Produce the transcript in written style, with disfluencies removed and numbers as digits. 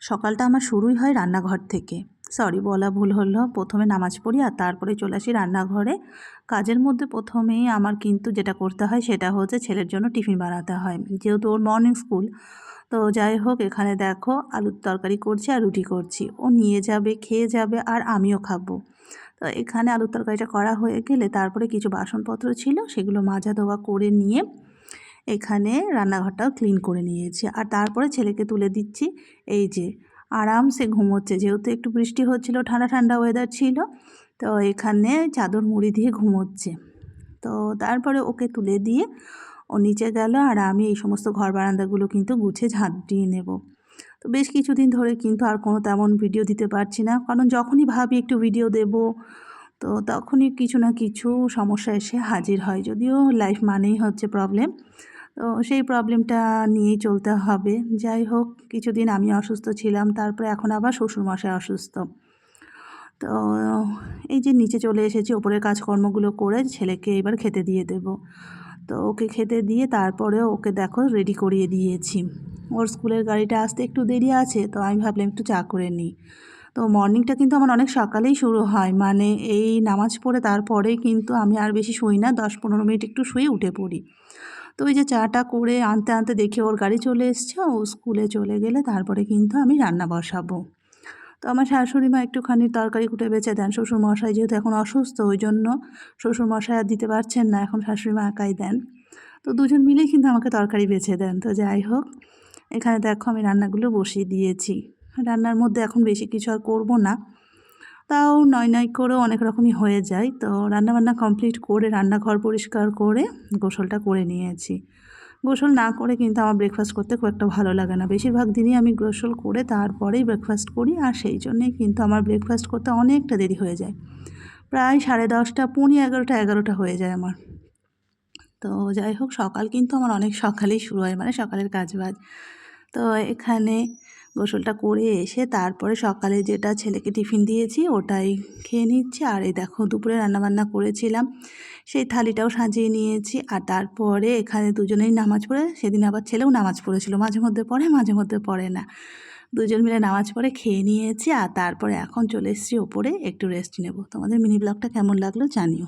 সকালটা আমার শুরুই হয় রান্নাঘর থেকে। সরি, বলা ভুল হলো। প্রথমে নামাজ পড়ি আর তারপরে চলে আসি রান্নাঘরে। কাজের মধ্যে প্রথমেই আমার কিন্তু যেটা করতে হয় সেটা হচ্ছে ছেলের জন্য টিফিন বানাতে হয়। যেহেতু ওর মর্নিং স্কুল, তো যাই হোক এখানে দেখো আলুর তরকারি করছি আর রুটি করছি। ও নিয়ে যাবে, খেয়ে যাবে আর আমিও খাবো। তো এখানে আলুর তরকারিটা করা হয়ে গেলে তারপরে কিছু বাসনপত্র ছিল সেগুলো মাজা ধোয়া করে নিয়ে এখানে রান্নাঘরটাও ক্লিন করে নিয়েছি। আর তারপরে ছেলেকে তুলে দিচ্ছি। এই যে আরামসে ঘুমোচ্ছে, যেহেতু একটু বৃষ্টি হচ্ছিল, ঠান্ডা ঠান্ডা ওয়েদার ছিল, তো এখানে চাদর মুড়ি দিয়ে ঘুমোচ্ছে। তো তারপরে ওকে তুলে দিয়ে ও নিচে গেল আর আমি এই সমস্ত ঘর বারান্দাগুলো কিন্তু গুছিয়ে ঝাঁট দিয়ে নেব। তো বেশ কিছুদিন ধরে কিন্তু আর কোনো তেমন ভিডিও দিতে পারছি না, কারণ যখনই ভাবি একটু ভিডিও দেব তো তখনই কিছু না কিছু সমস্যা এসে হাজির হয়। যদিও লাইফ মানেই হচ্ছে প্রবলেম, তো সেই প্রবলেমটা নিয়েই চলতে হবে। যাই হোক, কিছুদিন আমি অসুস্থ ছিলাম, তারপরে এখন আবার শ্বশুরমশাই অসুস্থ। তো এই যে নিচে চলে এসেছি, ওপরের কাজকর্মগুলো করে ছেলেকে এবার খেতে দিয়ে দেব। তো ওকে খেতে দিয়ে তারপরে ওকে দেখো রেডি করিয়ে দিয়েছি। ওর স্কুলের গাড়িটা আসতে একটু দেরি আছে, তো আমি ভাবলাম একটু চা করে নিই। তো মর্নিংটা কিন্তু আমার অনেক সকালেই শুরু হয়, মানে এই নামাজ পড়ে তারপরেই কিন্তু আমি আর বেশি শুই না, 10-15 মিনিট একটু শুয়ে উঠে পড়ি। তো ওই যে চাটা করে আনতে আনতে দেখি ওর গাড়ি চলে এসছে, ও স্কুলে চলে গেলে তারপরে কিন্তু আমি রান্না বসাবো। তো আমার শাশুড়ি মা একটুখানি তরকারি কুটে বেঁচে দেন। শ্বশুরমশাই যেহেতু এখন অসুস্থ, ওই জন্য শ্বশুরমশাই আর দিতে পারছেন না, এখন শাশুড়ি মা একাই দেন। তো দুজন মিলেই কিন্তু আমাকে তরকারি বেছে দেন। তো যাই হোক, এখানে দেখো আমি রান্নাগুলো বসিয়ে দিয়েছি। রান্নার মধ্যে এখন বেশি কিছু আর করবো না, তাও নয় নয় করেও অনেক রকমই হয়ে যায়। তো রান্নাবান্না কমপ্লিট করে রান্নাঘর পরিষ্কার করে গোসলটা করে নিয়েছি। গোসল না করে কিন্তু আমার ব্রেকফাস্ট করতে খুব একটা ভালো লাগে না। বেশিরভাগ দিনই আমি গোসল করে তারপরেই ব্রেকফাস্ট করি, আর সেই জন্যেই কিন্তু আমার ব্রেকফাস্ট করতে অনেকটা দেরি হয়ে যায়। প্রায় 10:30, পৌনে 11টা হয়ে যায় আমার। তো যাই হোক, সকাল কিন্তু আমার অনেক সকালেই শুরু হয়, মানে সকালের কাজবাজ। তো এখানে গোসলটা করে এসে তারপরে সকালে যেটা ছেলেকে টিফিন দিয়েছি ওটাই খেয়ে নিচ্ছি। আর এই দেখো দুপুরে রান্নাবান্না করেছিলাম সেই থালিটাও সাজিয়ে নিয়েছি। আর তারপরে এখানে দুজনেই নামাজ পড়ে, সেদিন আবার ছেলেও নামাজ পড়েছিল, মাঝে মধ্যে পড়ে মাঝে মধ্যে পড়ে না, দুজন মিলে নামাজ পড়ে খেয়ে নিয়েছি। আর তারপরে এখন চলে এসেছি ওপরে একটু রেস্ট নেব। তোমাদের মিনি ব্লগটা কেমন লাগলো জানিও।